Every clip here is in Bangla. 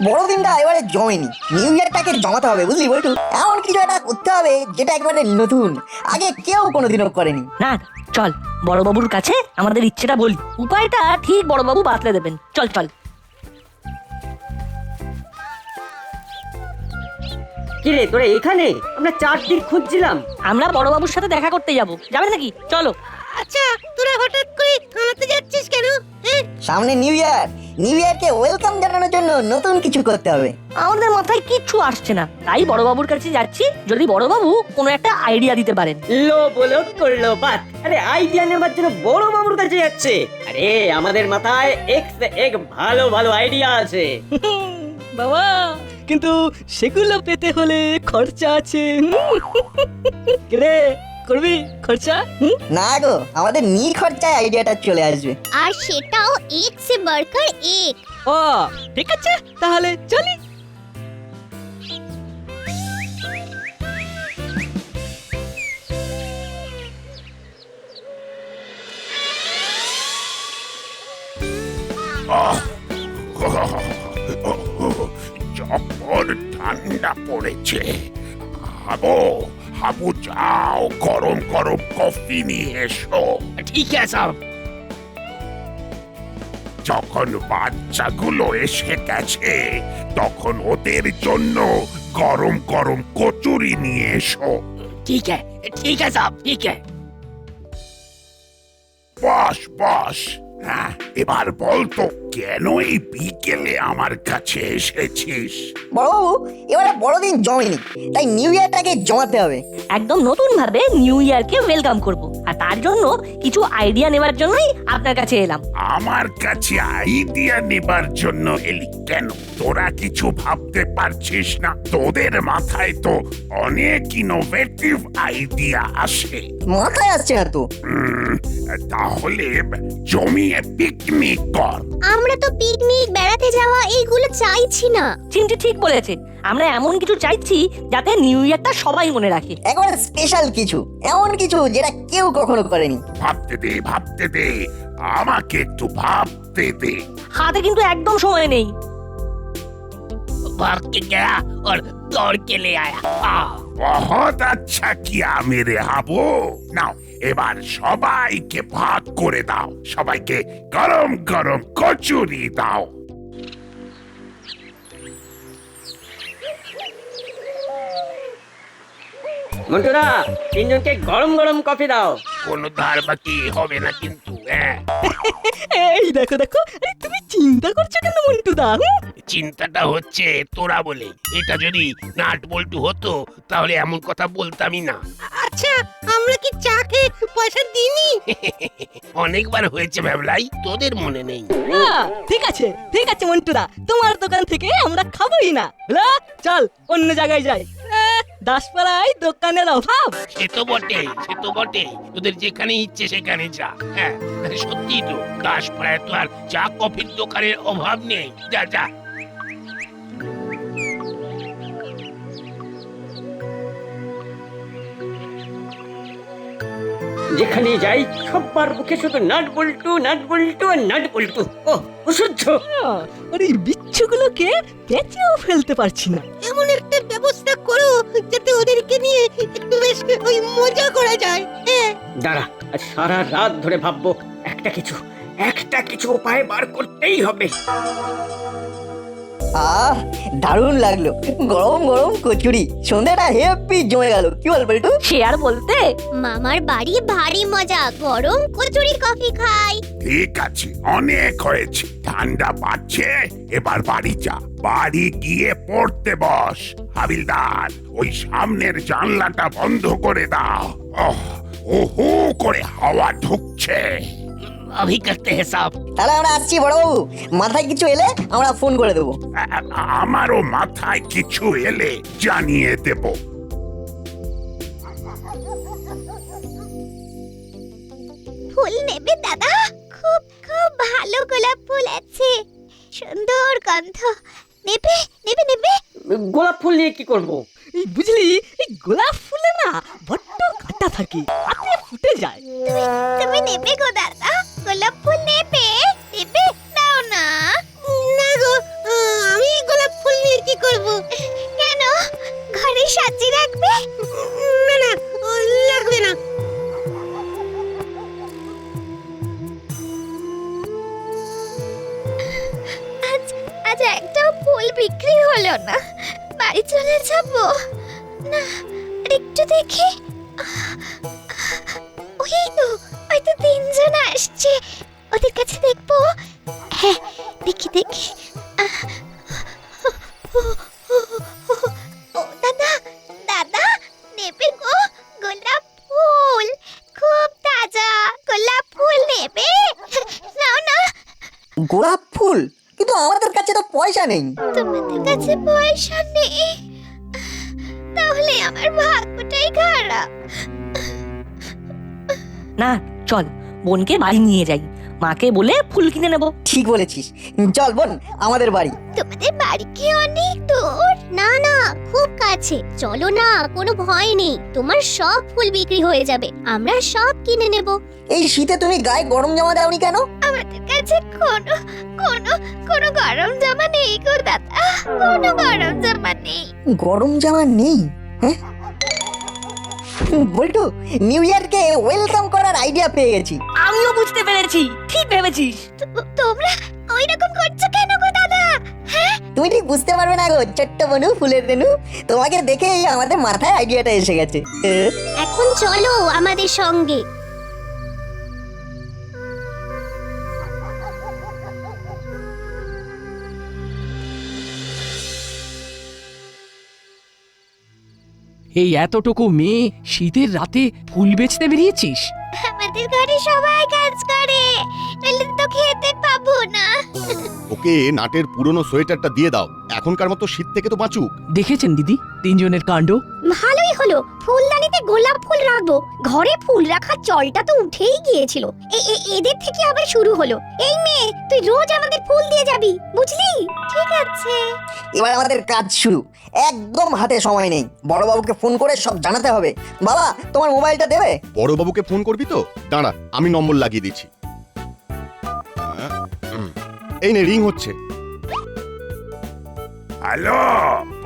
বড়দিনটা এবারে জমেনি, নিউ ইয়ারটাকে জমাতে হবে বুঝলি বলটু। এমন কিছু একটা করতে হবে যেটা একেবারে নতুন, আগে কেউ কোনোদিনও করেনি। না চল বড়বাবুর কাছে আমাদের ইচ্ছেটা বলি, উপায়টা ঠিক বড়বাবু বাতলে দেবেন। চল চল। কিরে তোরা এখানে? আমরা 4 দিন খুঁজছিলাম। আমরা বড়বাবুর সাথে দেখা করতে যাব, যাবে নাকি? চলো। আচ্ছা তোরা হঠাৎ করে থানাতে যাচ্ছিস কেন? সামনে নিউ ইয়ার, নিউ ইয়ারকে ওয়েলকাম জানানোর জন্য নতুন কিছু করতে হবে। আমাদের মাথায় কিচ্ছু আসছে না, তাই বড়বাবুর কাছে যাচ্ছি, যদি বড়বাবু কোনো একটা আইডিয়া দিতে পারেন। লো বলো করলো বাত। আরে আইডিয়া নেবার জন্য বড় বাবুর কাছে যাচ্ছে? আরে আমাদের মাথায় এক ভালো ভালো আইডিয়া আছে। বাবা, কিন্তু সেগুলো পেতে হলে খরচা আছে। রে করবি খরচা? না গো, আমাদের নিখরচায় আইডিয়াটা চলে আসবে। আর সেটাও এক সে বাড়কর এক। ও ঠিক আছে, তাহলে চলি। যখন ঠান্ডা পড়েছে, হাবু হাবু যাও, গরম গরম কফি নিয়ে এসো। ঠিক আছে। যখন বাচ্চাগুলো এসে গেছে, তখন ওদের জন্য গরম গরম কচুরি নিয়ে এসো। ঠিক আছে ঠিক আছে। বস বস। হ্যাঁ, এবার বলতো কেন এই বিকেলে আমার কাছে এসেছিস? বড়বাবু, এবারে বড়দিন জমেনি, তাই নিউ ইয়ারটাকে জমাতে হবে। একদম নতুন ভাবে নিউ ইয়ারকে ওয়েলকাম করব, আর তার জন্য কিছু আইডিয়া নেবার জন্যই আপনার কাছে এলাম। আমার কাছে আইডিয়া নেবার জন্য এলি কেন? তোরা কিছু ভাবতে পারছিস না? তোদের মাথায় তো অনেক ইনোভেটিভ আইডিয়া আসে। মাথায় আসছে না তো। তাহলে জমিয়ে পিকনিক কর। আমরা তো পিকনিক বেড়াতে যাওয়া এইগুলো চাইছি না। চিন্তি ঠিক বলেছে, আমরা এমন কিছু চাইছি যাতে নিউ ইয়ারটা সবাই মনে রাখে। একেবারে স্পেশাল কিছু, এমন কিছু যেটা কেউ কখনো করেনি। ভাবতে দে, আমাকে একটু ভাবতে দে। হাতে কিন্তু একদম সময় নেই। বহুত আচ্ছা কিয়া মেরে হাবু। নাও এবার সবাইকে ভাগ করে দাও, সবাইকে গরম গরম কচুরি দাও। মন্টুরা, 3 জনকে গরম গরম কফি দাও। কোনো ধার বাকি হবে না কিন্তু। এই দেখো দেখো, আরে তুমি চিন্তা করছো কেন মন্টু দা? চিন্তাটা হচ্ছে তোরা বলে। এটা যদি নাট বল্টু হতো তাহলে এমন কথা বলতামই না। আচ্ছা আমরা কি চা খেয়ে পয়সা দিইনি? অনেকবার হয়েছে ভাবলাই, তোদের মনে নেই। ঠিক আছে ঠিক আছে মন্টু দা, তোমার দোকান থেকে আমরা খাবোই না। হলো, চল অন্য জায়গায় যাই। দাসপাড়ায় দোকানের অভাব। সে তো বটে, তোদের যেখানে ইচ্ছে সেখানে যা। হ্যাঁ সত্যি তো, দাসপাড়ায় তো আর চা কফির দোকানের অভাব নেই। যা যা। যেখানে যাই সবার মুখে শুধু নাট বল্টু নাট বল্টু আর নাট বল্টু। ও অসহ্য। আরে এই বিচ্ছুগুলোকে পেঁচেও ফেলতে পারছি না। এমন একটা ব্যবস্থা করো যাতে ওদেরকে নিয়ে একটু বেশ ওই মজা করা যায়। দাঁড়া, আর সারা রাত ধরে ভাববো, একটা কিছু উপায় বার করতেই হবে। আহ, দারুণ লাগলো, গরম গরম কচুরি। সন্ধ্যাটা হেপি জমে গেল, কি বল বল্টু? সে আর বলতে। মামার বাড়ি ভারী মজা, গরম কচুরি কফি খাই। ঠিক আছে, অনেক হয়েছে, ঠান্ডা পাচ্ছে, এবার বাড়ি যা। বাড়ি গিয়ে পড়তে বস। হাবিলদার, ওই সামনের জানলাটা বন্ধ করে দাও। হু করে হাওয়া ঢুকছে। अभी करते हैं साहब। তাহলে আমরা আসছি বড়বাবু, মাথায় কিছু এলে আমরা ফোন করে দেবো। আমারও মাথায় কিছু এলে জানিয়ে দেব। ফুল নেবে দাদা? খুব খুব ভালো গোলাপ ফুল আছে, সুন্দর গন্ধ। নেবে নেবে নেবে? গোলাপ ফুল নিয়ে কি করব? এই বুঝলি, এই গোলাপ ফুলে না বড্ড কাঁটা থাকে, হাতে ফুটে যায়। তুমি নেবে গো দাদা? গোলাপ ফুল নেবে? নেবে? দাও না। না গো, আমি গোলাপ বিক্রি হলো না, বাড়ি চলে যাব না। আর একটু দেখি, ওই তো তিনজন আসছে, ওদের কাছে দেখবো। হ্যাঁ, দেখি দেখি। ও দাদা, দাদা নেবে গো গোলাপ ফুল, খুব তাজা গোলাপ ফুল নেবে? নাও না। গোলাপ ফুল? কিন্তু আমাদের কাছে তো পয়সা নেই। তোমাদের কাছে পয়সা নেই? তাহলে আমার ভাগ্যটাই খারাপ। না, চল বোনকে বাড়ি নিয়ে যাই, মাকে বলে ফুল কিনে নেব। ঠিক বলেছিস, চল বোন আমাদের বাড়ি। তোমাদের বাড়ি কি অনেক দূর? না না, খুব কাছে। চলো না, কোনো ভয় নেই। তোমার সব ফুল বিক্রি হয়ে যাবে, আমরা সব কিনে নেব। এই শীতে তুমি গায়ে গরম জামা দাওনি কেন? আমাদের কাছে কোনো কোনো কোনো গরম জামা নেই গো দাদা, কোনো গরম জামা নেই। গরম জামা নেই? হ্যাঁ বল্টু, নিউ ইয়ারকে ওয়েলকাম করার আইডিয়া পেয়ে গেছি। আমিও বুঝতে পেরেছি, ঠিক ভেবেছিস। তোমরা ওই রকম করছো কেন গো দাদা? হ্যাঁ, তুমি ঠিক বুঝতে পারবে না গো ছোট্ট বনু ফুলের রেনু, তোমাকে দেখেই আমাদের মাথায় আইডিয়াটা এসে গেছে। এখন চলো আমাদের সঙ্গে। এই এতটুকু মেয়ে শীতের রাতে ফুল বেচতে বেরিয়েছিস? আমাদের ঘরে সবাই কাজ করে, নইলে তো খেতে পাবো না। ওকে নাটের পুরনো সোয়েটারটা দিয়ে দাও, এখনকার মতো শীত থেকে তো বাঁচুক। দেখেছেন দিদি তিনজনের কাণ্ড? ভালোই হলো, ফুলদানিতে গোলাপ ফুল রাখবো। ঘরে ফুল রাখার চলটা তো উঠেই গিয়েছিল, এদের থেকে আবার শুরু হলো। এই মেয়ে, তুই রোজ আমাদের ফুল দিয়ে যাবি, বুঝলি? ঠিক আছে। এবার আমাদের কাজ শুরু, একদম হাতে সময় নেই। বড়বাবুকে ফোন করে সব জানাতে হবে। বাবা, তোমার মোবাইলটা দেবে? বড়বাবুকে ফোন করবি তো? দাঁড়া, আমি নম্বর লাগিয়ে দিচ্ছি। এই নে, রিং হচ্ছে। হ্যালো,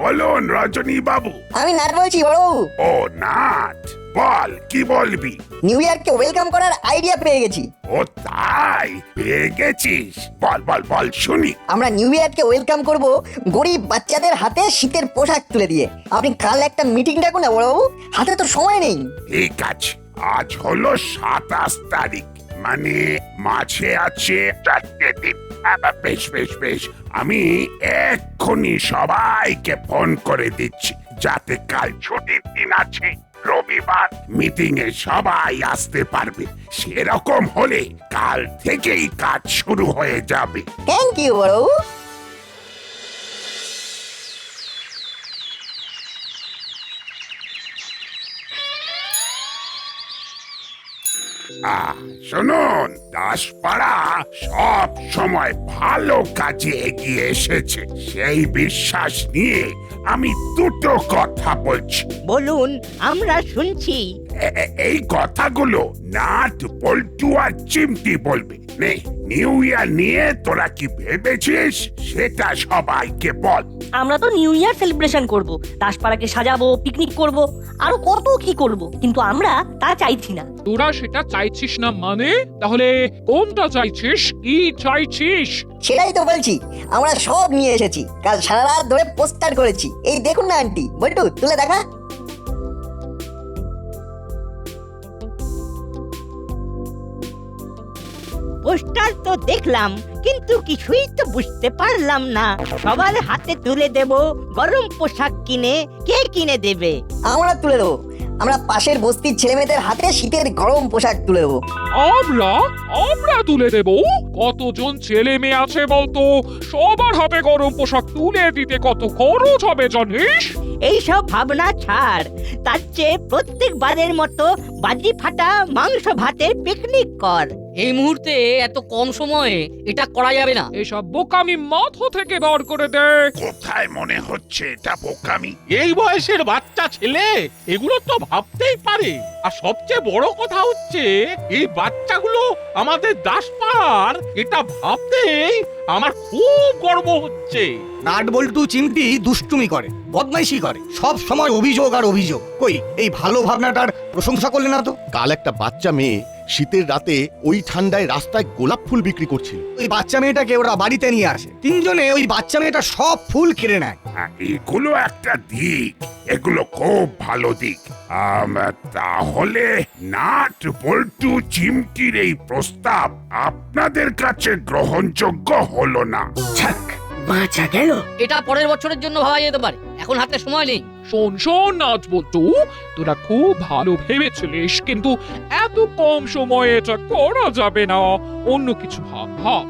বলুন রজনী বাবু। আমি নাট বলছি বড়বাবু। ও নাট, বল কি বলবি? নিউ ইয়ারকে ওয়েলকাম করার আইডিয়া পেয়ে গেছি। ও তাই, পেয়ে গেছিস? বল বল বল শুনি। আমরা নিউ ইয়ারকে ওয়েলকাম করব গরিব বাচ্চাদের হাতে শীতের পোশাক তুলে দিয়ে। আপনি কাল একটা মিটিং ডাকুন না বড়বাবু, হাতে তো সময় নেই। ঠিক আছে, আজ হলো 27 তারিখ, মানে মাঝে আছে 4টে দিন। বেশ বেশ বেশ, আমি এক্ষুনি সবাইকে ফোন করে দিচ্ছি, যাতে কাল ছুটির দিন আছে, রবিবার, মিটিং এ সবাই আসতে পারবে। সেরকম হলে কাল থেকেই কাজ শুরু হয়ে যাবে। থ্যাংক ইউ বড়বাবু। শুনুন, দাসপাড়া সব সময় ভালো কাজে এগিয়ে এসেছে, সেই বিশ্বাস নিয়ে আমি দুটো কথা বলছি। বলুন, আমরা শুনছি। এই কথাগুলো নাট, পল্টু আর চিমটি বলবে। নে, নিউ ইয়ার নিয়ে তোরা কি ভেবেছিস সেটা সবাইকে বল। আমরা তো নিউ ইয়ার সেলিব্রেশন করব, দাসপাড়াকে সাজাবো, পিকনিক করব, আরো কত কি করব, কিন্তু আমরা তা চাইছি না। তোরা সেটা চাইছিস না মানে? তাহলে কোনটা চাইছিস? কি চাইছিস? সেটাই তো বলছি, আমরা সব নিয়ে এসেছি। কাল সারা রাত ধরে পোস্টার করেছি। এই দেখুন না আন্টি, বল্টু তুলে দেখা। পোস্টার তো দেখলাম, কিন্তু কিছুই তো বুঝতে পারলাম না। সবার হাতে তুলে দেব গরম পোশাক কিনে, কে কিনে দেবে? আমরা তুলে দেবো। আমরা পাশের বস্তির ছেলেমেয়েদের হাতে শীতের গরম পোশাক তুলে দেবো। আমরা আমরা তুলে দেব? কতজন ছেলে মেয়ে আছে বলতো? সবার হাতে গরম পোশাক তুলে দিতে কত খরচ হবে জানিস? এইসব ভাবনা ছাড়, তার চেয়ে প্রত্যেকবারের মতো বাজি ফাটা মাংস ভাতের পিকনিক কর। এই মুহূর্তে এত কম সময়ে এটা করা যাবে না। এসব বোকামি মাথা থেকে বার করে দে। কোথায় মনে হচ্ছে এটা বোকামি? এই বয়সের বাচ্চা ছেলে এগুলো তো ভাবতেই পারে। আর সবচেয়ে বড় কথা হচ্ছে এই বাচ্চাগুলো আমাদের দাসপাড়ার, এটা ভাবতেই আমার খুব গর্ব হচ্ছে। নাট বল্টু চিমটি দুষ্টুমি করে, বদমাইশি করে, সব সময় অভিযোগ আর অভিযোগ। কই এই ভালো ভাবনাটার প্রশংসা করলে না তো? কাল একটা বাচ্চা মেয়ে শীতের রাতে ওই ঠান্ডায় রাস্তায় গোলাপ ফুল বিক্রি করছিল। ওই বাচ্চা মেয়েটাকে ওরা বাড়িতে নিয়ে আসে, তিনজনে ওই বাচ্চা মেয়েটা সব ফুল কেড়ে নেয়। এগুলো একটা দিক, এগুলো খুব ভালো দিক। তাহলে নাট বল্টু চিমটির এই প্রস্তাব আপনাদের কাছে গ্রহণযোগ্য হলো না। ছাক, বাঁচা গেল। এটা পরের বছরের জন্য ভাবা যেতে পারে, এখন হাতে সময় নেই। শোন শোন নাচ বলতো, তোরা খুব ভালো ভেবেছিলিস, কিন্তু এত কম সময়ে এটা করা যাবে না। অন্য কিছু ভাব ভাব।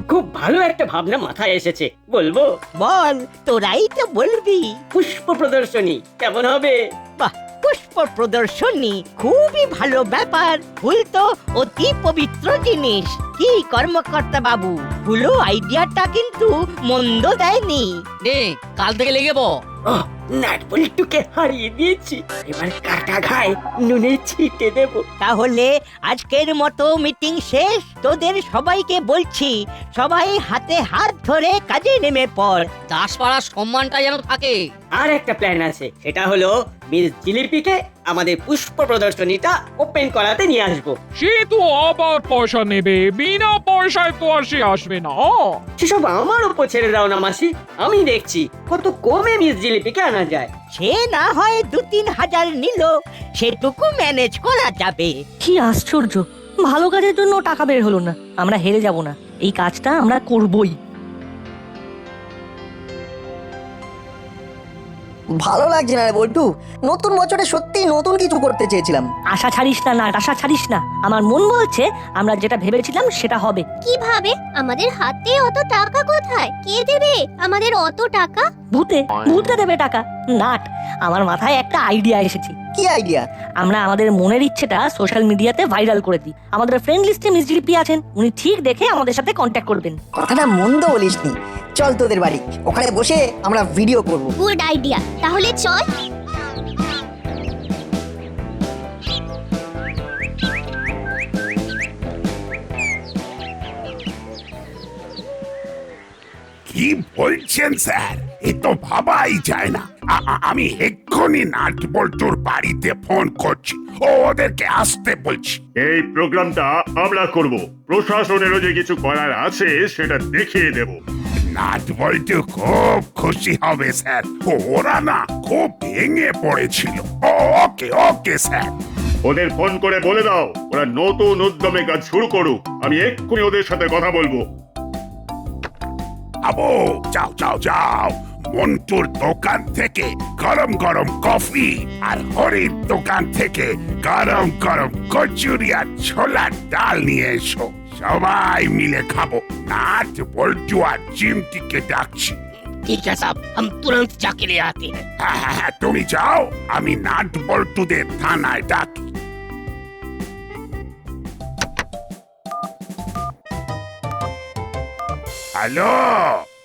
খুব ভালো একটা ভাবনা মাথায় এসেছে, বলবো? বল, তোরাই তো বলবি। পুষ্প প্রদর্শনী কেমন হবে? বাহ, পুষ্প প্রদর্শনী খুবই ভালো ব্যাপার। ফুল তো অতি পবিত্র জিনিস। কি কর্মকর্তা বাবু, ফুলো আইডিয়াটা কিন্তু মন্দ দেয়নি। নে, কাল থেকে লেগে পড়। নাট বল্টুকে হারিয়ে দিয়েছি, এবার কাটা ঘায়ে নুনের ছিটে দেব। তাহলে আজকের মতো মিটিং শেষ। তোদের সবাইকে বলছি, সবাই হাতে হাত ধরে কাজে নেমে পড়। দাসপাড়ার সম্মানটা যেন থাকে। আর একটা প্ল্যান আছে, সেটা হলো মিস জিলিপিকে আমাদের পুষ্প প্রদর্শনীটা ওপেন করাতে নিয়ে আসবো। সে তো আবার পয়সা নেবে, বিনা পয়সায় তো আর সে আসবে না। সেসব আমার উপর ছেড়ে দাও না মাসি, আমি দেখছি কত কমে মিস জিলিপিকে আনা যায়। সে না হয় 2-3 হাজার নিল, সেটুকু ম্যানেজ করা যাবে। কি আশ্চর্য, ভালো কাজের জন্য টাকা বের হলো না। আমরা হেরে যাব না, এই কাজটা আমরা করবই। ভালো লাগছে না রে বল্টু, নতুন বছরে সত্যি নতুন কিছু করতে চেয়েছিলাম। আশা ছাড়িস না নাট, আশা ছাড়িস না। আমার মন বলছে আমরা যেটা ভেবেছিলাম সেটা হবে। কিভাবে? আমাদের হাতে অত টাকা কোথায়? কে দেবে আমাদের অত টাকা? ভূতে দেবে টাকা। নাট, আমার মাথায় একটা আইডিয়া এসেছে। কি আইডিয়া? আমরা আমাদের মনের ইচ্ছেটা সোশ্যাল মিডিয়াতে ভাইরাল করে দিই। আমাদের ফ্রেন্ড লিস্টে মিস জিলিপি আছেন, উনি ঠিক দেখে আমাদের সাথে কন্ট্যাক্ট করবেন। কথাটা মন্দ বলিসনি। চল তোদের বাড়ি, ওখানে বসে আমরা ভিডিও করব। গুড আইডিয়া, তাহলে চল। কি বলছেন স্যার? এ তো ভাবাই যায় না। আমি এক্ষুনি নাট বল্টুর বাড়িতে ফোন করছি, ওদেরকে আসতে বলছি। এই প্রোগ্রামটা আমরা করব, প্রশাসনেরও যে কিছু করার আছে সেটা দেখিয়ে দেব। নাট বল্টু খুব খুশি হবে স্যার, ওরা না খুব ভেঙে পড়েছিল। ওকে ওকে স্যার। ওদের ফোন করে বলে দাও ওরা নতুন উদ্যমে কাজ শুরু করুক, আমি এক্ষুনি ওদের সাথে কথা বলবো। আবো যাও যাও যাও, মন্টুর দোকান থেকে গরম গরম কফি আর হরির দোকান থেকে গরম গরম কচুরি আর ছোলার ডাল নিয়ে এসো, সবাই মিলে খাবো। নাট বল্টু আর চিমটিকে ডাকছি। ঠিক আছে সাহেব, हम तुरंत जाके ले आते हैं। হ্যাঁ, তুমি যাও, আমি নাট বল্টুদের থানায় ডাকি। হ্যালো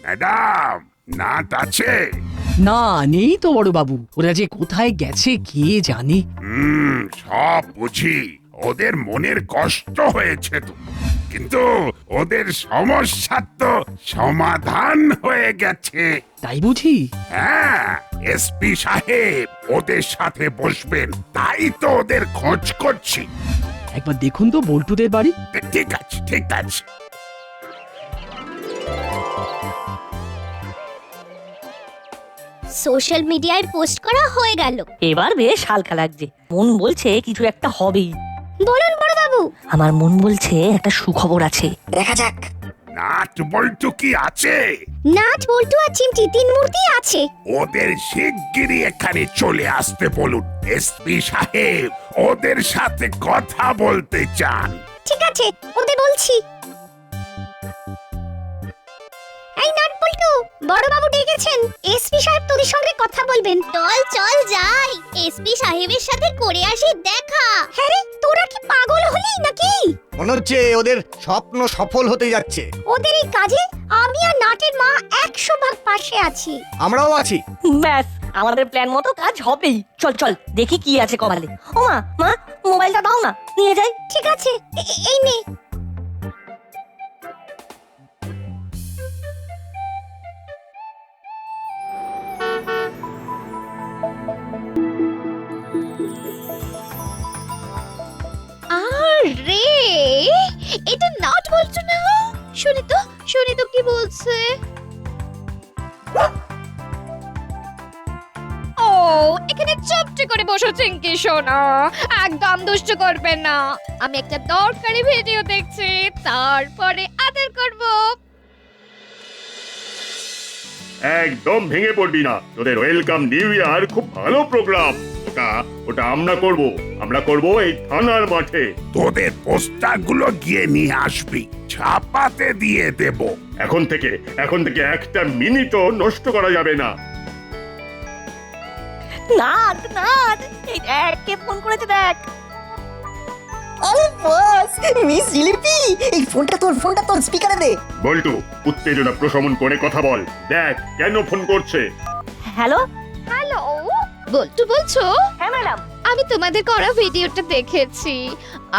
ম্যাডাম, নাট আছে? না, নেই তো বড় বাবু। ওরা যে কোথায় গেছে কে জানে। সব বুঝি, ওদের মনের কষ্ট হয়েছে তো, কিন্তু ওদের সমস্যা তো সমাধান হয়ে গেছে। তাই বুঝি? হ্যাঁ, এসপি সাহেব ওদের সাথে বসবেন, তাই তো ওদের খোঁজ করছি। একবার দেখুন তো বল্টুদের বাড়ি। ঠিক আছে ঠিক আছে। সোশ্যাল মিডিয়ায় পোস্ট করা হয়ে গেল। এবার বেশ হালকা লাগছে, মন বলছে কিছু একটা হবেই। বলুন বড় বাবু। আমার মন বলছে একটা সুখবর আছে। দেখা যাক। নাট বল্টু কি আছে? নাট বল্টু আর চিমটি, তিন মূর্তি আছে। ওদের শিগগিরই এখানে চলে আসতে বলুন, এসপি সাহেব ওদের সাথে কথা বলতে চান। ঠিক আছে, ওদের বলছি। এই নাট বল্টু, বড় বাবু ডেকেছেন, এসপি সাহেব তোদের সঙ্গে কথা বলবেন। চল চল যাই, এসপি সাহেবের সাথে করে আসি দেখা। হ্যাঁ রে, তোরা কি পাগল হলি নাকি? মনে হচ্ছে ওদের স্বপ্ন সফল হতে যাচ্ছে। ওদের এই কাজে আমি আর নাটের মা 100 ভাগ পাশে আছি। আমরাও আছি। ব্যাস, আমাদের প্ল্যান মতো কাজ হবেই। চল চল দেখি কি আছে কপালে। ও মা, মা মোবাইলটা দাও না, নিয়ে যাই। ঠিক আছে, এই নে। রে, এটা নাট বলছো না? শুনি তো কি বলছে। ও, এখানে চুপটি করে বসো চিঙ্কি শোনো, একদম দুষ্ট করবেন না। আমি একটা দরকারি ভিডিও দেখছি, তারপরে আদর করব। একদম ভেঙে পড়বি না, তোদের ওয়েলকাম নিউ ইয়ার খুব ভালো প্রোগ্রাম। ওটা আমরা করব এই থানার মাঠে। তোদের পোস্টার গুলো গিয়ে নিয়ে আসবি, ছাপাতে দিয়ে দেব। এখন থেকে একটা মিনিটও নষ্ট করা যাবে না। নাট নাট, এই দেখ কে ফোন করেছে দেখ। আরে বস, মিস জিলিপি, এই ফোনটা তোর স্পিকারে দে। বল্টু, উত্তেজনা প্রশমন করে কথা বল। দেখ কেন ফোন করছে। হ্যালো হ্যালো, বলটু বলছো? হ্যাঁ ম্যাডাম। আমি তোমাদের করা ভিডিওটা দেখেছি।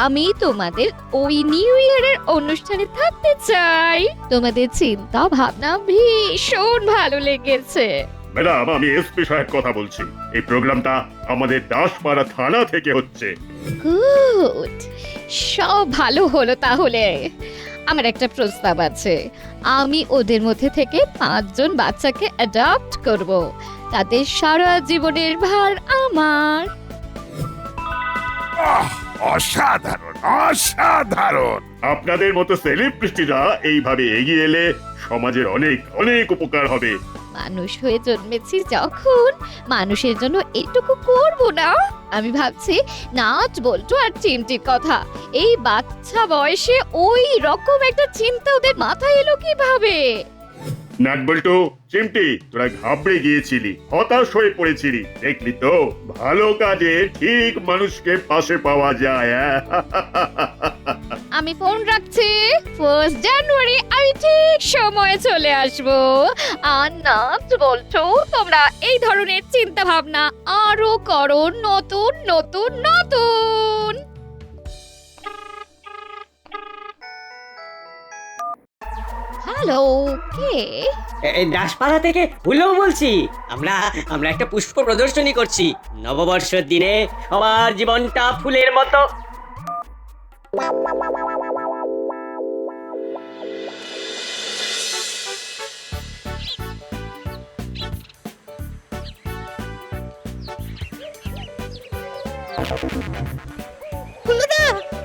আমি তোমাদের ওই নিউ ইয়ারের অনুষ্ঠানে থাকতে চাই। তোমাদের চিন্তা ভাবনা ভীষণ ভালো লেগেছে। ম্যাডাম, আমি এসপি সাহেব কথা বলছি। এই প্রোগ্রামটা আমাদের দাসপাড়া থানা থেকে হচ্ছে। গুড, সব ভালো হলো তাহলে। আমার একটা প্রস্তাব আছে। আমি ওদের মধ্যে থেকে 5 জন বাচ্চাকে অ্যাডপ্ট করব। তাদের সারা জীবনের ভার আমার। অসাধারণ। আপনাদের মতো সেলিব্রিটিরা এইভাবে এগিয়ে এলে সমাজের অনেক উপকার হবে। মানুষ হয়ে জন্মেছি যখন, মানুষের জন্য এটুকু করব না? আমি ভাবছি নাচ বলতো আর চিমটির কথা। এই বাচ্চা বয়সে ওই রকম একটা চিন্তা ওদের মাথায় এলো কিভাবে? নাট বল্টু, চিমটি, তোরা ঘাবড়ে গিয়েছিলি, হতাশ হয়ে পড়েছিলি। দেখলি তো, ভালো কাজে ঠিক মানুষকে পাশে পাওয়া যায়। আমি ফোন রাখছি। 1 জানুয়ারি আমি ঠিক সময়ে চলে আসব। আর নাচ বলছো, তোমরা এই ধরনের চিন্তা ভাবনা আরো করো, নতুন নতুন নতুন। হ্যালো, কে? দাসপাড়া থেকে ভুলেও বলছি। আমরা একটা পুষ্প প্রদর্শনী করছি নববর্ষের দিনে। সবার জীবনটা ফুলের মতো।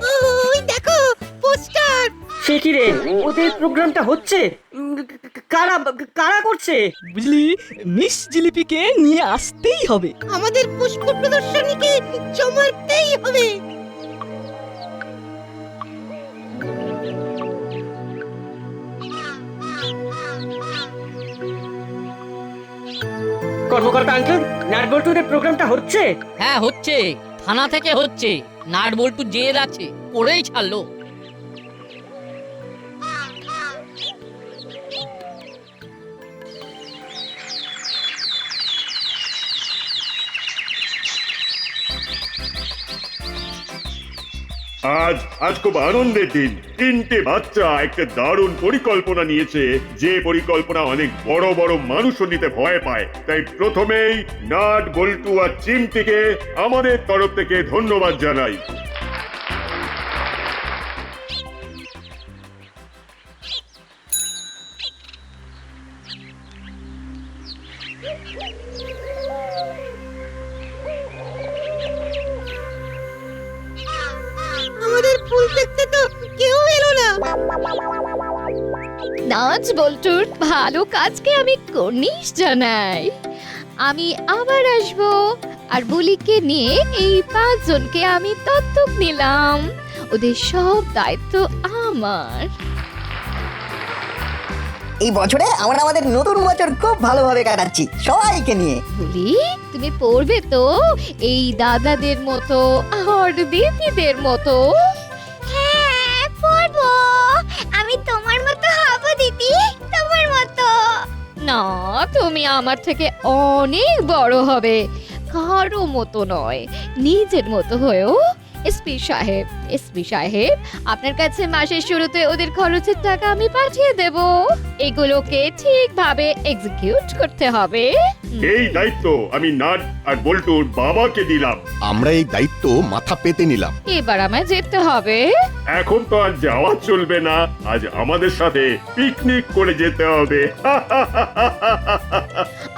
ওই দেখো পোস্টার। সে কি রে, ওদের প্রোগ্রামটা হচ্ছে? কারা করছে? বুঝলি, মিস জিলিপিকে নিয়ে আসতেই হবে। আমাদের পুষ্প প্রদর্শনীকে জমাতেই হবে। কর্মকর্তা আঙ্কেল, নাটবল্টুদের প্রোগ্রামটা হচ্ছে? হ্যাঁ হচ্ছে, থানা থেকে হচ্ছে। নাট বল্টু জেল আছে, করেই ছাড়লো। আজ খুব আনন্দের দিন। 3টে বাচ্চা একটা দারুণ পরিকল্পনা নিয়েছে, যে পরিকল্পনা অনেক বড় বড় মানুষও নিতে ভয় পায়। তাই প্রথমেই নাট বল্টু আর চিমটিকে আমাদের তরফ থেকে ধন্যবাদ জানাই। আমাদের ফুল দেখতে তো কেউ এলো না। নাচ বল্টুর ভালো কাজকে আমি কর্নিশ জানাই। আমি আবার আসব, আর বুলিকে নিয়ে এই 5 জনকে আমি দত্তক নিলাম। ওদের সব দায়িত্ব আমার। এই বছরে আমরা আমাদের নতুন বছর খুব ভালোভাবে কাটাচ্ছি সবাইকে নিয়ে। বুলি, তুমি পড়বে তো এই দাদাদের মতো আর দিদিদের মতো? হ্যাঁ পড়বো। আমি তোমার মতো হব দিদি, তোমার মতো না। তুমি আমার থেকে অনেক বড় হবে, কারো মতো নয়, নিজের মতো হয়েও এসপি সাহেব আপনার কাছে মাসের শুরুতে ওদের খরচের টাকা আমি পাঠিয়ে দেব, এগুলোকে ঠিকভাবে এক্সিকিউট করতে হবে। এই দায়িত্ব আমি নাট আর বল্টুর বাবাকে দিলাম। আমরা এই দায়িত্ব মাথা পেতে নিলাম। এবার আমায় যেতে হবে। এখন তো আর যাওয়া চলবে না, আজ আমাদের সাথে পিকনিক করে যেতে হবে।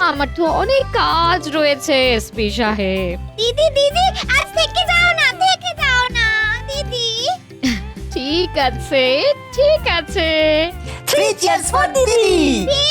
আমার তো অনেক কাজ রয়েছে এসপি সাহেব। দিদি দিদি আজ থেকে যাও না দিদি। ঠিক আছে ঠিক আছে। 3 cheers for দিদি। দিদি